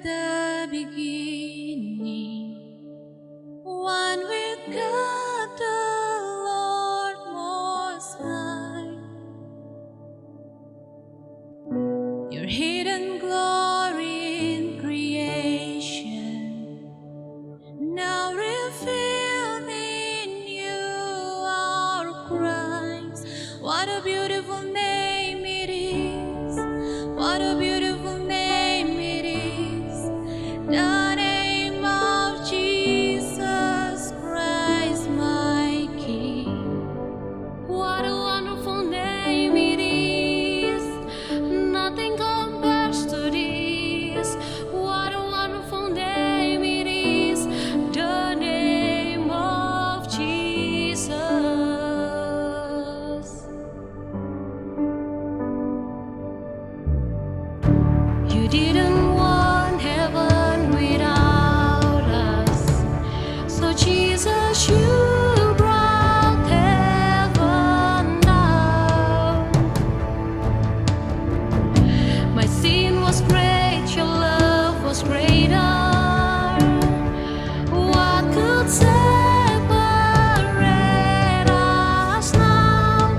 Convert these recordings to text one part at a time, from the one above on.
the beginning, one with God the Lord Most High. Your hidden glory in creation, now revealed in you, our Christ. What a beautiful name it is! What a beautiful name it is! The name of Jesus Christ, my King. What a wonderful name it is. Nothing compares to this. What a wonderful name it is. The name of Jesus. You didn't want heaven without us. So Jesus, you brought heaven down. My sin was great, your love was greater. What could separate us now?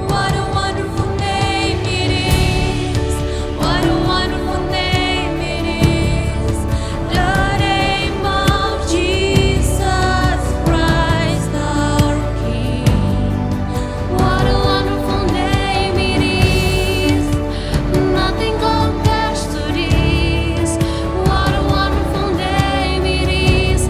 What a wonderful name it is! What a wonderful name it is! The name of Jesus Christ, our King. What a wonderful name it is. Nothing compares to this. What a wonderful name it is.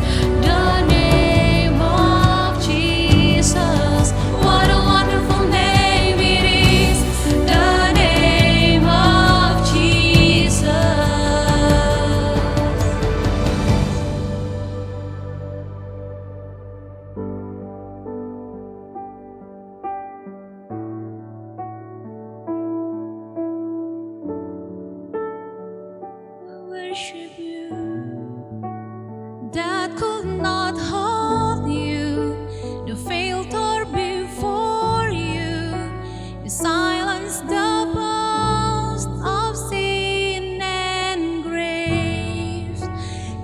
The name of Jesus. What a wonderful name it is! The name of Jesus. I worship you, that could not hold you, the veil tore before you. You silenced the boast of sin and grave.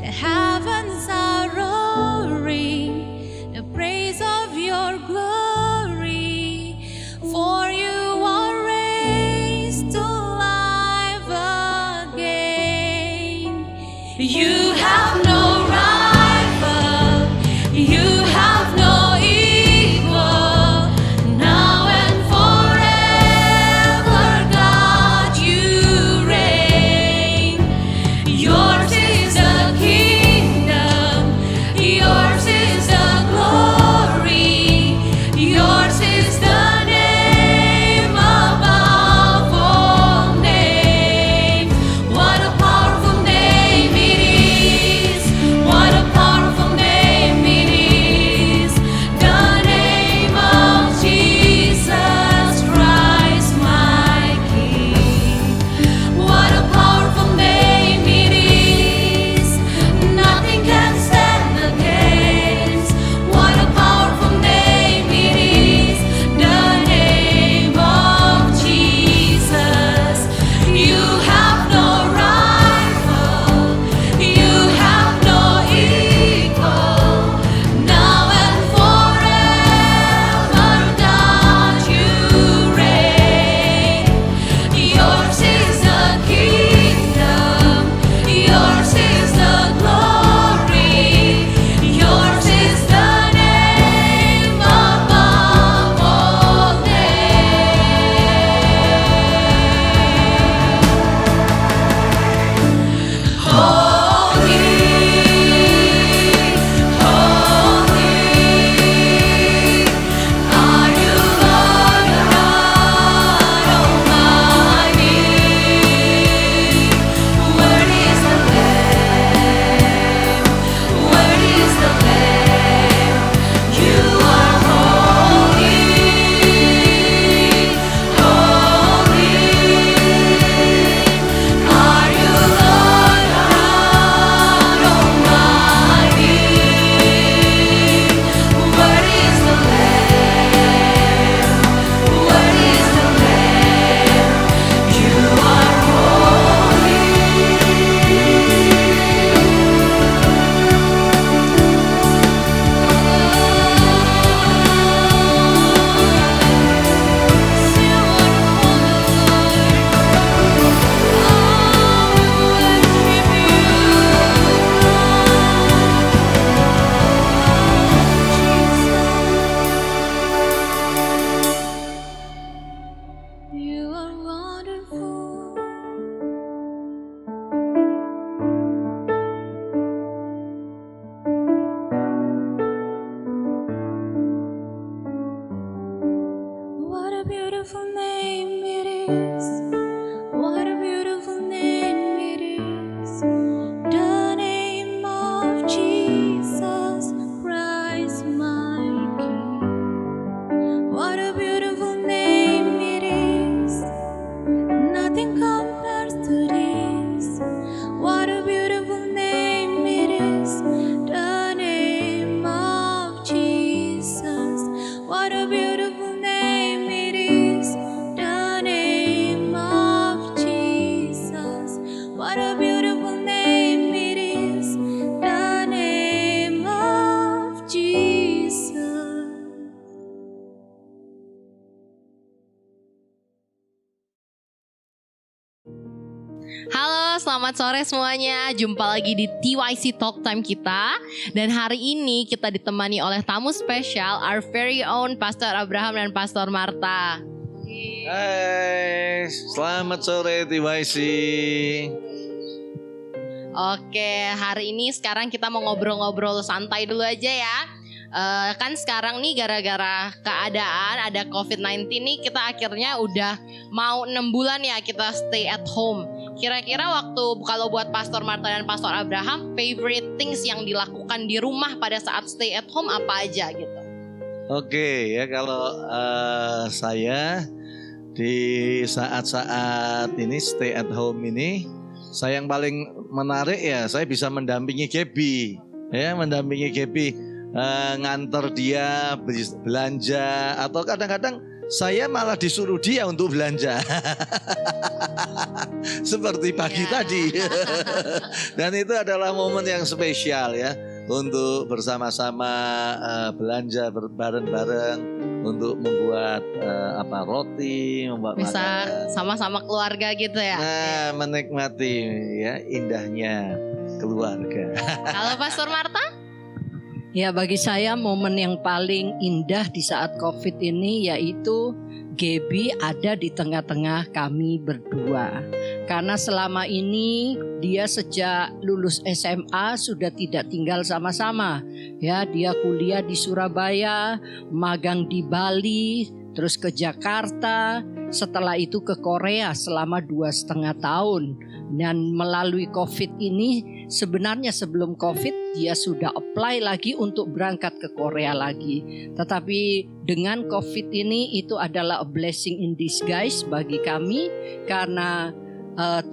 The heavens are roaring the praise of your glory, for you are raised to life again. You have no rival, you have no equal. Now and forever, God, you reign. Yours is the kingdom, yours is the glory, yours is the name above all names. What a powerful name it is! selamat sore semuanya. Jumpa lagi di TYC Talk Time kita. Dan hari ini kita ditemani oleh tamu spesial, our very own Pastor Abraham dan Pastor Marta. Hai, selamat sore TYC. Oke, hari ini sekarang kita mau ngobrol-ngobrol santai dulu aja ya. Kan sekarang nih gara-gara keadaan ada COVID-19 nih, kita akhirnya udah mau 6 bulan ya kita stay at home. Kira-kira waktu kalau buat Pastor Marta dan Pastor Abraham, favorite things yang dilakukan di rumah pada saat stay at home apa aja gitu? Oke ya, kalau saya di saat-saat ini stay at home ini, saya yang paling menarik ya, saya bisa mendampingi Gaby. Ya, mendampingi Gaby. Nganter dia belanja, atau kadang-kadang saya malah disuruh dia untuk belanja. Seperti pagi tadi. Dan itu adalah momen yang spesial ya, untuk bersama-sama belanja bareng-bareng untuk membuat roti, membuat bisa makanan. sama-sama keluarga gitu ya. Nah, menikmati ya indahnya keluarga. Kalau Pastor Marta? Ya, bagi saya momen yang paling indah di saat COVID ini yaitu Gaby ada di tengah-tengah kami berdua. Karena selama ini dia sejak lulus SMA sudah tidak tinggal sama-sama. Ya, dia kuliah di Surabaya, magang di Bali, terus ke Jakarta, setelah itu ke Korea selama 2,5 tahun. Dan melalui COVID ini, sebenarnya sebelum COVID dia sudah apply lagi untuk berangkat ke Korea lagi. Tetapi dengan COVID ini itu adalah a blessing in disguise bagi kami, karena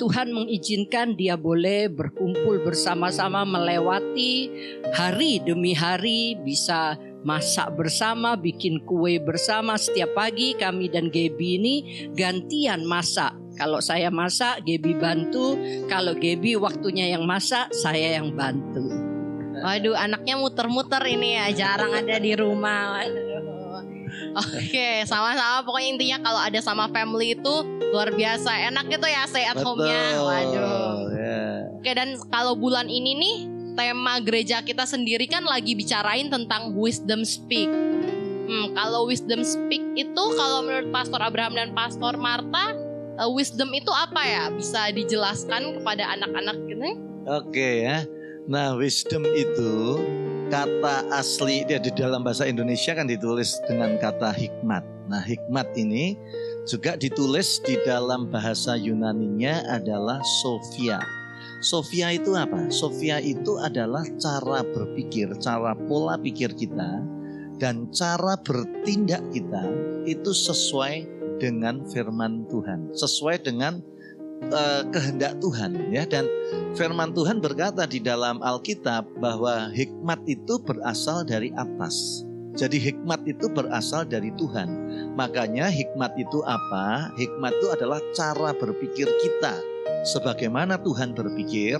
Tuhan mengizinkan dia boleh berkumpul bersama-sama melewati hari demi hari, bisa masak bersama, bikin kue bersama. Setiap pagi kami dan Gaby ini gantian masak. Kalau saya masak, Gaby bantu. Kalau Gaby waktunya yang masak, saya yang bantu. Waduh, anaknya muter-muter ini ya, jarang ada di rumah. Oke, sama-sama. Pokoknya intinya kalau ada sama family itu luar biasa enak gitu ya, stay at home-nya. Waduh. Yeah. Oke, dan kalau bulan ini nih, tema gereja kita sendiri kan lagi bicarain tentang wisdom speak. Kalau wisdom speak itu, kalau menurut Pastor Abraham dan Pastor Marta, wisdom itu apa ya? Bisa dijelaskan kepada anak-anak gitu? Oke ya. Nah, wisdom itu kata asli dia di dalam bahasa Indonesia kan ditulis dengan kata hikmat. Nah, hikmat ini juga ditulis di dalam bahasa Yunaninya adalah Sophia. Sophia itu apa? Sophia itu adalah cara berpikir, cara pola pikir kita, dan cara bertindak kita itu sesuai dengan firman Tuhan, sesuai dengan kehendak Tuhan ya. Dan firman Tuhan berkata di dalam Alkitab bahwa hikmat itu berasal dari atas. Jadi hikmat itu berasal dari Tuhan. Makanya hikmat itu apa? Hikmat itu adalah cara berpikir kita sebagaimana Tuhan berpikir,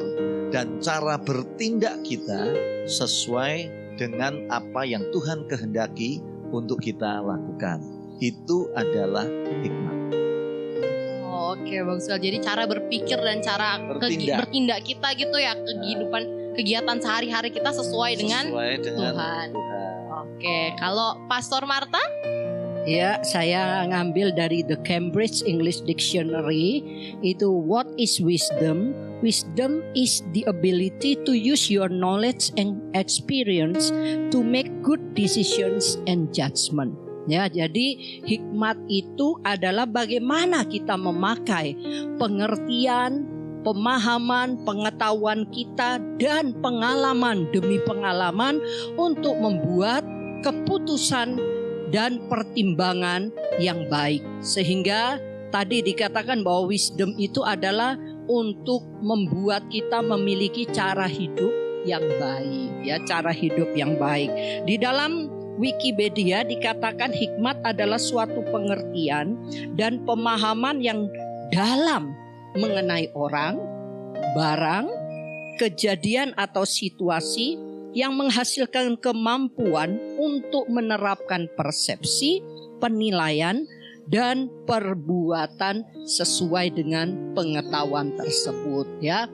dan cara bertindak kita sesuai dengan apa yang Tuhan kehendaki untuk kita lakukan. Itu adalah hikmat. Oke, bagus sekali. Jadi cara berpikir dan cara bertindak kita gitu ya, kegiatan sehari-hari kita sesuai dengan Tuhan. Oke, kalau Pastor Marta? Ya, saya ngambil dari The Cambridge English Dictionary. Itu what is wisdom? Wisdom is the ability to use your knowledge and experience to make good decisions and judgment. Ya, jadi hikmat itu adalah bagaimana kita memakai pengertian, pemahaman, pengetahuan kita dan pengalaman demi pengalaman untuk membuat keputusan dan pertimbangan yang baik. Sehingga tadi dikatakan bahwa wisdom itu adalah untuk membuat kita memiliki cara hidup yang baik, ya, cara hidup yang baik. Di dalam Wikipedia dikatakan hikmat adalah suatu pengertian dan pemahaman yang dalam mengenai orang, barang, kejadian atau situasi yang menghasilkan kemampuan untuk menerapkan persepsi, penilaian, dan perbuatan sesuai dengan pengetahuan tersebut ya.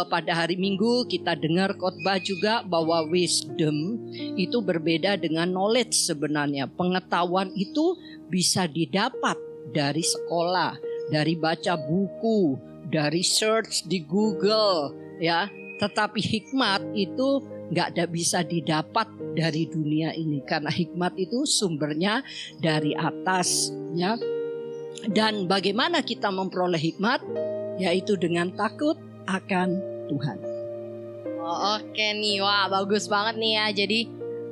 Pada hari Minggu kita dengar khotbah juga bahwa wisdom itu berbeda dengan knowledge sebenarnya. Pengetahuan itu bisa didapat dari sekolah, dari baca buku, dari search di Google ya. Tetapi hikmat itu nggak bisa didapat dari dunia ini, karena hikmat itu sumbernya dari atas ya. Dan bagaimana kita memperoleh hikmat? Yaitu dengan takut akan Tuhan. Oh, oke nih, wah bagus banget nih ya. Jadi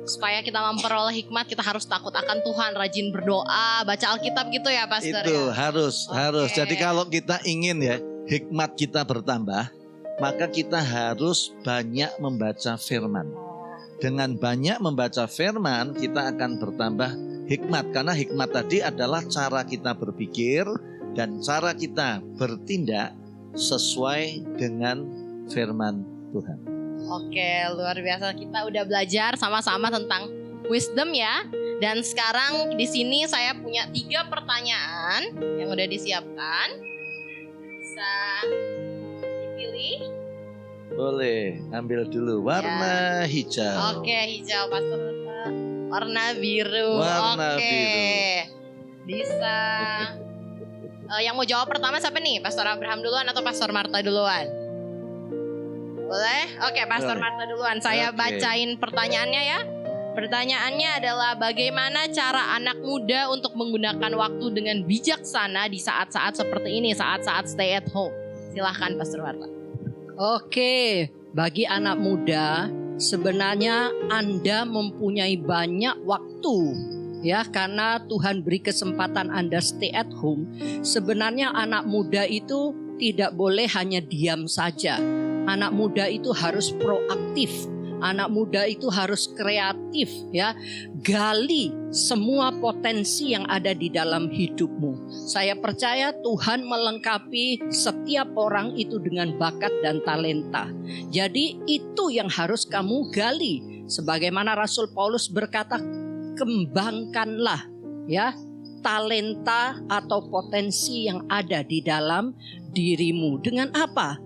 supaya kita memperoleh hikmat, kita harus takut akan Tuhan, rajin berdoa, baca Alkitab gitu ya, Pastor. Itu ya? harus. Jadi kalau kita ingin ya hikmat kita bertambah, maka kita harus banyak membaca firman. Dengan banyak membaca firman, kita akan bertambah hikmat. Karena hikmat tadi adalah cara kita berpikir dan cara kita bertindak sesuai dengan firman Tuhan. Oke, luar biasa. Kita udah belajar sama-sama tentang wisdom ya. Dan sekarang di sini saya punya 3 pertanyaan yang udah disiapkan. Bisa dipilih. Boleh, ambil dulu warna hijau. Oke, hijau, Pastor. Warna biru. Warna Oke. biru. Bisa. Yang mau jawab pertama siapa nih? Pastor Abraham duluan atau Pastor Marta duluan? Boleh? Oke, Pastor Boleh. Marta duluan. Saya Oke. bacain pertanyaannya ya. Pertanyaannya adalah bagaimana cara anak muda untuk menggunakan waktu dengan bijaksana di saat-saat seperti ini, saat-saat stay at home. Silahkan Pastor Marta. Oke, bagi anak muda sebenarnya Anda mempunyai banyak waktu ya, karena Tuhan beri kesempatan Anda stay at home. Sebenarnya anak muda itu tidak boleh hanya diam saja. Anak muda itu harus proaktif. Anak muda itu harus kreatif ya. Gali semua potensi yang ada di dalam hidupmu. Saya percaya Tuhan melengkapi setiap orang itu dengan bakat dan talenta. Jadi itu yang harus kamu gali. Sebagaimana Rasul Paulus berkata, kembangkanlah ya talenta atau potensi yang ada di dalam dirimu. Dengan apa?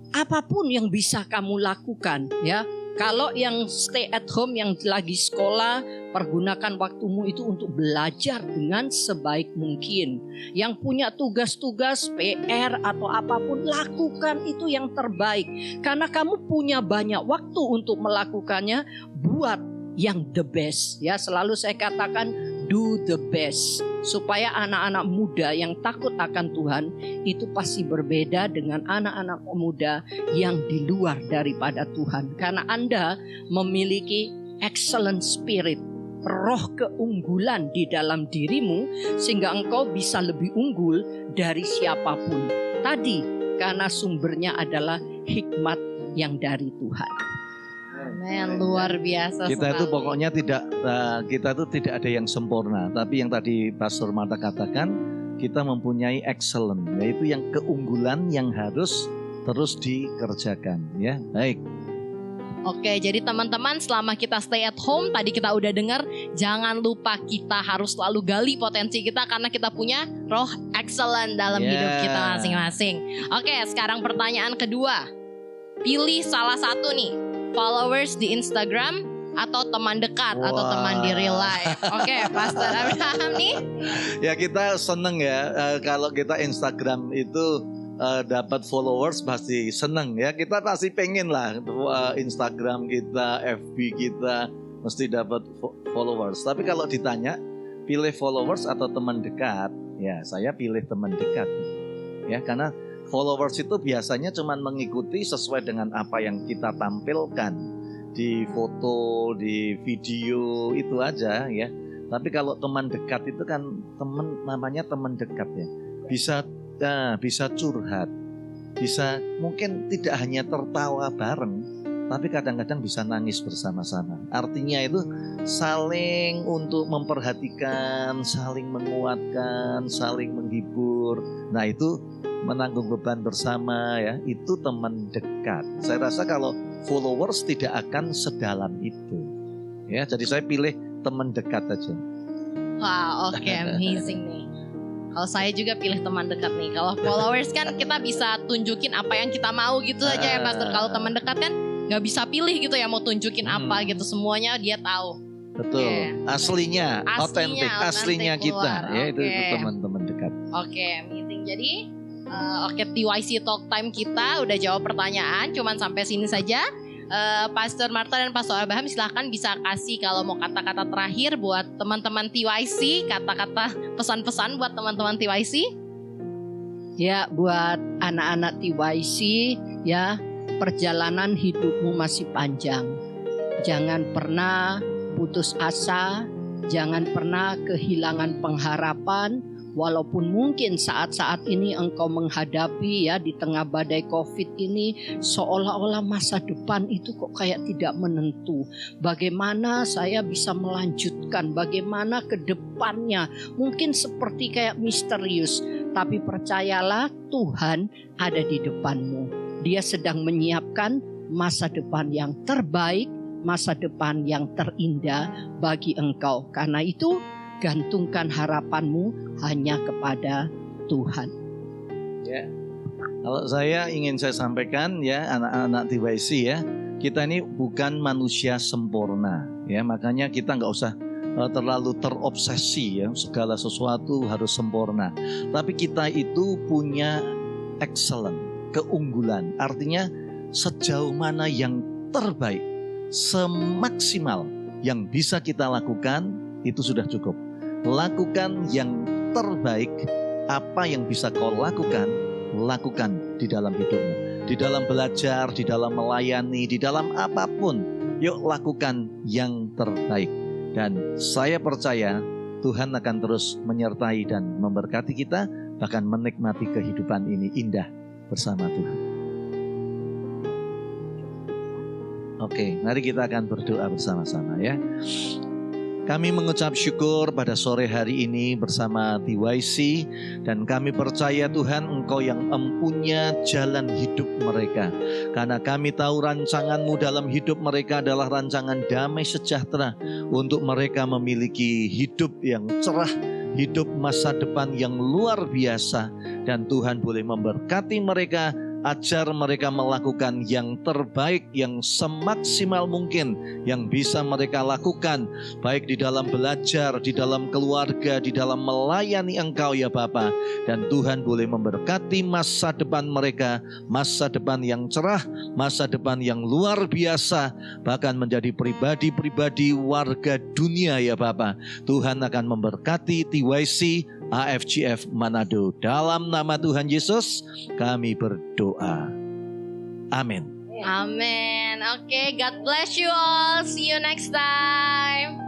Apapun yang bisa kamu lakukan ya. Kalau yang stay at home, yang lagi sekolah, pergunakan waktumu itu untuk belajar dengan sebaik mungkin. Yang punya tugas-tugas PR atau apapun, lakukan itu yang terbaik. Karena kamu punya banyak waktu untuk melakukannya, buat yang the best. Ya, selalu saya katakan do the best. Supaya anak-anak muda yang takut akan Tuhan itu pasti berbeda dengan anak-anak muda yang di luar daripada Tuhan. Karena Anda memiliki excellent spirit, roh keunggulan di dalam dirimu, sehingga engkau bisa lebih unggul dari siapapun. Tadi karena sumbernya adalah hikmat yang dari Tuhan. Amen, luar biasa Kita itu sekali. pokoknya kita itu tidak ada yang sempurna, tapi yang tadi Pastor Marta katakan, kita mempunyai excellent, yaitu yang keunggulan yang harus terus dikerjakan ya. Baik. Oke, jadi teman-teman selama kita stay at home, tadi kita udah dengar, jangan lupa kita harus selalu gali potensi kita karena kita punya roh excellent dalam hidup kita masing-masing. Oke, sekarang pertanyaan kedua. Pilih salah satu nih, followers di Instagram atau teman dekat atau teman di real life. Oke, Pastor Abraham nih. Ya kita seneng ya kalau kita Instagram itu dapat followers pasti seneng ya. Kita pasti pengen lah Instagram kita, FB kita mesti dapat followers. Tapi kalau ditanya pilih followers atau teman dekat, ya saya pilih teman dekat. Ya karena followers itu biasanya cuma mengikuti sesuai dengan apa yang kita tampilkan di foto, di video itu aja ya. Tapi kalau teman dekat itu kan namanya teman dekat ya. Bisa curhat, bisa mungkin tidak hanya tertawa bareng, tapi kadang-kadang bisa nangis bersama-sama. Artinya itu saling untuk memperhatikan, saling menguatkan, saling menghibur. Nah itu menanggung beban bersama ya, itu teman dekat. Saya rasa kalau followers tidak akan sedalam itu. Ya, jadi saya pilih teman dekat aja. Wah, oke, amazing nih. Kalau saya juga pilih teman dekat nih. Kalau followers kan kita bisa tunjukin apa yang kita mau gitu aja ya Pastor. Kalau teman dekat kan nggak bisa pilih gitu ya mau tunjukin apa gitu. Semuanya dia tahu. Betul. Aslinya, otentik, aslinya kita. keluar. Ya itu Oke. teman-teman dekat. Oke, amazing. Jadi oke, TYC Talk Time kita udah jawab pertanyaan. Cuman sampai sini saja. Pastor Martha dan Pastor Abraham silahkan bisa kasih kalau mau kata-kata terakhir buat teman-teman TYC, kata-kata pesan-pesan buat teman-teman TYC. Ya, buat anak-anak TYC, ya, perjalanan hidupmu masih panjang. Jangan pernah putus asa, jangan pernah kehilangan pengharapan. Walaupun mungkin saat-saat ini engkau menghadapi ya di tengah badai COVID ini seolah-olah masa depan itu kok kayak tidak menentu. Bagaimana saya bisa melanjutkan, bagaimana ke depannya. Mungkin seperti kayak misterius, tapi percayalah Tuhan ada di depanmu. Dia sedang menyiapkan masa depan yang terbaik, masa depan yang terindah bagi engkau. Karena itu gantungkan harapanmu hanya kepada Tuhan. Ya. Kalau saya ingin saya sampaikan ya anak-anak TYC ya, kita ini bukan manusia sempurna ya, makanya kita nggak usah terlalu terobsesi ya segala sesuatu harus sempurna. Tapi kita itu punya excellent, keunggulan. Artinya sejauh mana yang terbaik, semaksimal yang bisa kita lakukan itu sudah cukup. Lakukan yang terbaik, apa yang bisa kau lakukan di dalam hidupmu. Di dalam belajar, di dalam melayani, di dalam apapun. Yuk lakukan yang terbaik. Dan saya percaya Tuhan akan terus menyertai dan memberkati kita, bahkan menikmati kehidupan ini indah bersama Tuhan. Oke, mari kita akan berdoa bersama-sama ya. Kami mengucap syukur pada sore hari ini bersama TYC dan kami percaya Tuhan Engkau yang mempunyai jalan hidup mereka. Karena kami tahu rancangan-Mu dalam hidup mereka adalah rancangan damai sejahtera untuk mereka memiliki hidup yang cerah, hidup masa depan yang luar biasa. Dan Tuhan boleh memberkati mereka, ajar mereka melakukan yang terbaik, yang semaksimal mungkin yang bisa mereka lakukan, baik di dalam belajar, di dalam keluarga, di dalam melayani Engkau ya Bapa. Dan Tuhan boleh memberkati masa depan mereka, masa depan yang cerah, masa depan yang luar biasa, bahkan menjadi pribadi-pribadi warga dunia ya Bapa. Tuhan akan memberkati TYC AFGF Manado. Dalam nama Tuhan Yesus kami berdoa. Amin. Amin. Oke, God bless you all. See you next time.